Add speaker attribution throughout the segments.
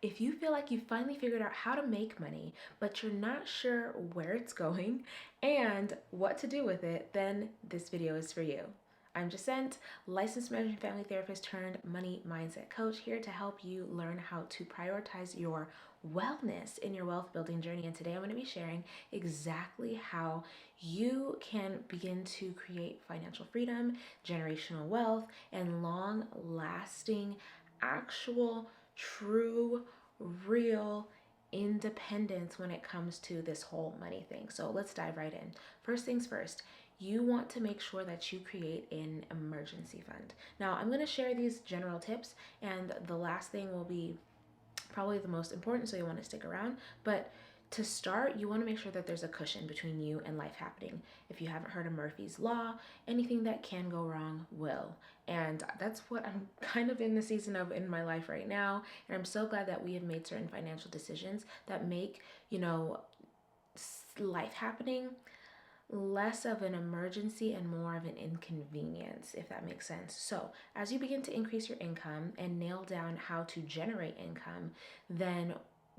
Speaker 1: If you feel like you finally figured out how to make money, but you're not sure where it's going and what to do with it, then this video is for you. I'm Jacent, licensed marriage and family therapist turned money mindset coach, here to help you learn how to prioritize your wellness in your wealth building journey. And today I'm going to be sharing exactly how you can begin to create financial freedom, generational wealth, and long lasting, actual, true, real independence when it comes to this whole money thing. So let's dive right in. First things first, you want to make sure that you create an emergency fund. Now, I'm going to share these general tips, and the last thing will be probably the most important, so you want to stick around. But to start, you want to make sure that there's a cushion between you and life happening. If you haven't heard of Murphy's Law, anything that can go wrong will. And that's what I'm kind of in the season of in my life right now. And I'm so glad that we have made certain financial decisions that make, life happening less of an emergency and more of an inconvenience, if that makes sense. So, as you begin to increase your income and nail down how to generate income, then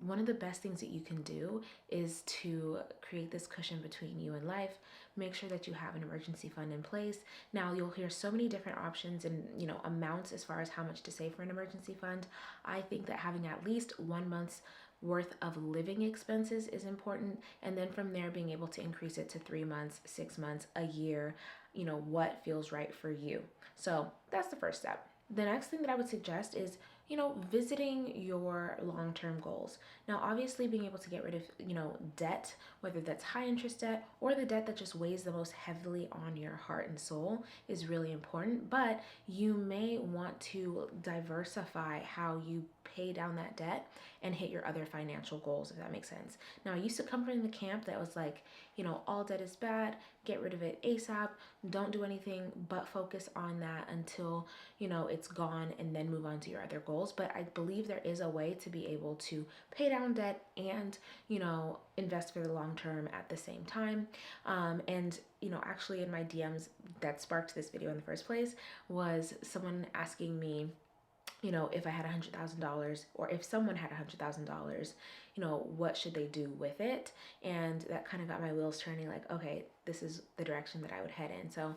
Speaker 1: one of the best things that you can do is to create this cushion between you and life. Make sure that you have an emergency fund in place. Now, you'll hear so many different options and, amounts as far as how much to save for an emergency fund. I think that having at least 1 month's worth of living expenses is important, and then from there being able to increase it to 3 months, 6 months, a year, what feels right for you. So that's the first step. The next thing that I would suggest is, visiting your long-term goals. Now, obviously being able to get rid of, debt, whether that's high interest debt or the debt that just weighs the most heavily on your heart and soul, is really important. But you may want to diversify how you pay down that debt and hit your other financial goals, if that makes sense. Now, I used to come from the camp that was like, all debt is bad, get rid of it ASAP, don't do anything but focus on that until, it's gone, and then move on to your other goals. But I believe there is a way to be able to pay down debt and, invest for the long term at the same time. And, actually in my DMs that sparked this video in the first place was someone asking me, if I had $100,000, or if someone had $100,000, what should they do with it? And that kind of got my wheels turning, like, okay, this is the direction that I would head in. So,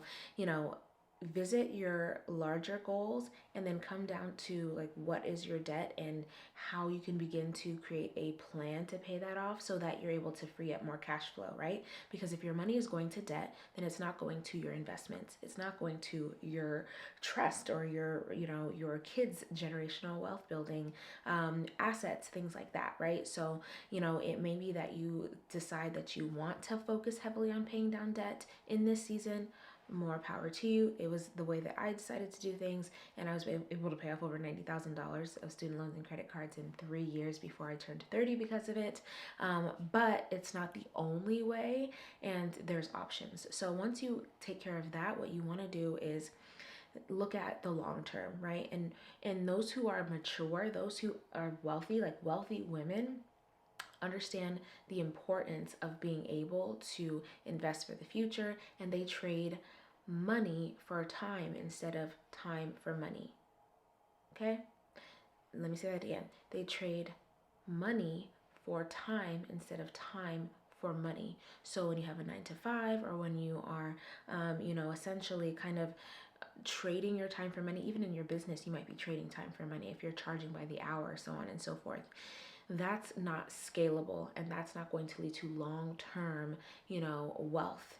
Speaker 1: visit your larger goals and then come down to like what is your debt and how you can begin to create a plan to pay that off so that you're able to free up more cash flow, right? Because if your money is going to debt, then it's not going to your investments, it's not going to your trust or your kids generational wealth building assets, things like that, right? So it may be that you decide that you want to focus heavily on paying down debt in this season. More power to you. It was the way that I decided to do things, and I was able to pay off over $90,000 of student loans and credit cards in 3 years before I turned 30 because of it. But it's not the only way, and there's options. So once you take care of that, what you want to do is look at the long term, right? And those who are mature, those who are wealthy, like wealthy women, understand the importance of being able to invest for the future, and they trade money for time instead of time for money. Okay? Let me say that again. They trade money for time instead of time for money. So when you have a 9 to 5, or when you are, essentially kind of trading your time for money, even in your business, you might be trading time for money if you're charging by the hour, so on and so forth. That's not scalable, and that's not going to lead to long-term, wealth.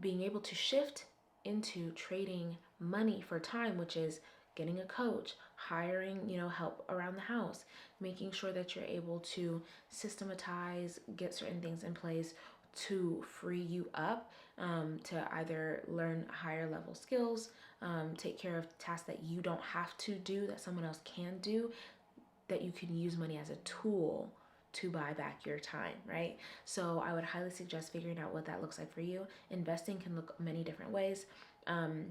Speaker 1: Being able to shift into trading money for time, which is getting a coach, hiring, help around the house, making sure that you're able to systematize, get certain things in place to free you up, to either learn higher level skills, take care of tasks that you don't have to do, that someone else can do, that you can use money as a tool to buy back your time, right? So I would highly suggest figuring out what that looks like for you. Investing can look many different ways.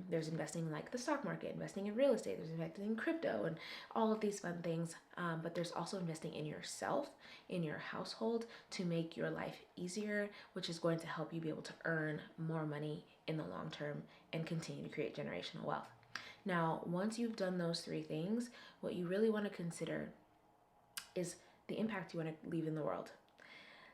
Speaker 1: There's investing in like the stock market, investing in real estate, there's investing in crypto and all of these fun things. But there's also investing in yourself, in your household, to make your life easier, which is going to help you be able to earn more money in the long term and continue to create generational wealth. Now, once you've done those 3 things, what you really want to consider is the impact you want to leave in the world.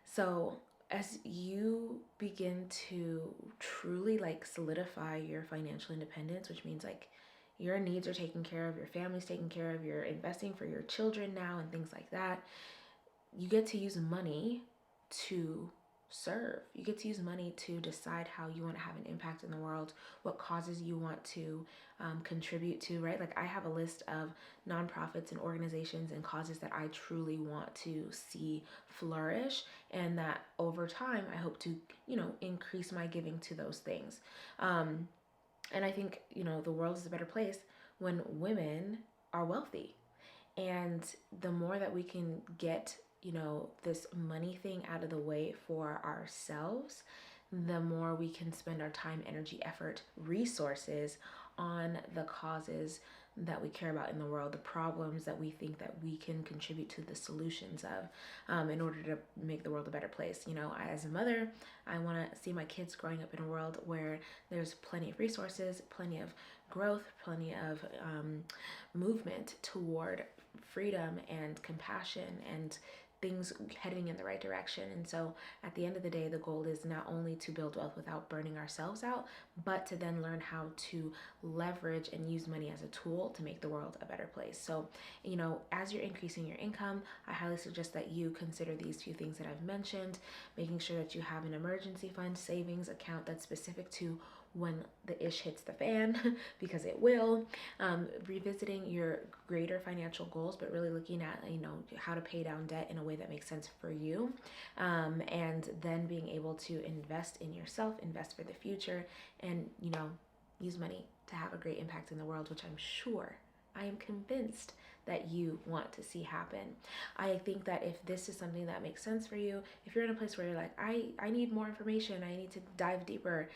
Speaker 1: So as you begin to truly like solidify your financial independence, which means like your needs are taken care of, your family's taken care of, you're investing for your children now and things like that, you get to use money to serve. You get to use money to decide how you want to have an impact in the world, what causes you want to contribute to, right? Like I have a list of nonprofits and organizations and causes that I truly want to see flourish, and that over time I hope to, increase my giving to those things. And I think, the world is a better place when women are wealthy. And the more that we can get, this money thing out of the way for ourselves, the more we can spend our time, energy, effort, resources on the causes that we care about in the world, the problems that we think that we can contribute to the solutions of, in order to make the world a better place. As a mother, I want to see my kids growing up in a world where there's plenty of resources, plenty of growth, plenty of movement toward freedom and compassion and things heading in the right direction. And so at the end of the day, the goal is not only to build wealth without burning ourselves out, but to then learn how to leverage and use money as a tool to make the world a better place. So, as you're increasing your income, I highly suggest that you consider these few things that I've mentioned, making sure that you have an emergency fund savings account that's specific to when the ish hits the fan, because it will. Revisiting your greater financial goals, but really looking at, how to pay down debt in a way that makes sense for you. And then being able to invest in yourself, invest for the future, and, use money to have a great impact in the world, which I am convinced that you want to see happen. I think that if this is something that makes sense for you, if you're in a place where you're like, I need more information, I need to dive deeper,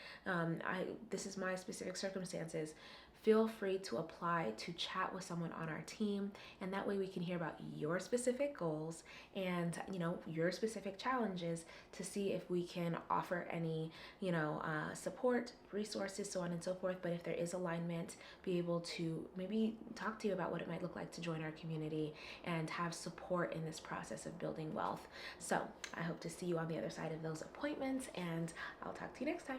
Speaker 1: this is my specific circumstances, feel free to apply to chat with someone on our team, and that way we can hear about your specific goals and your specific challenges to see if we can offer any support, resources, so on and so forth. But if there is alignment, be able to maybe talk to you about what it might look like to join our community and have support in this process of building wealth. So I hope to see you on the other side of those appointments, and I'll talk to you next time.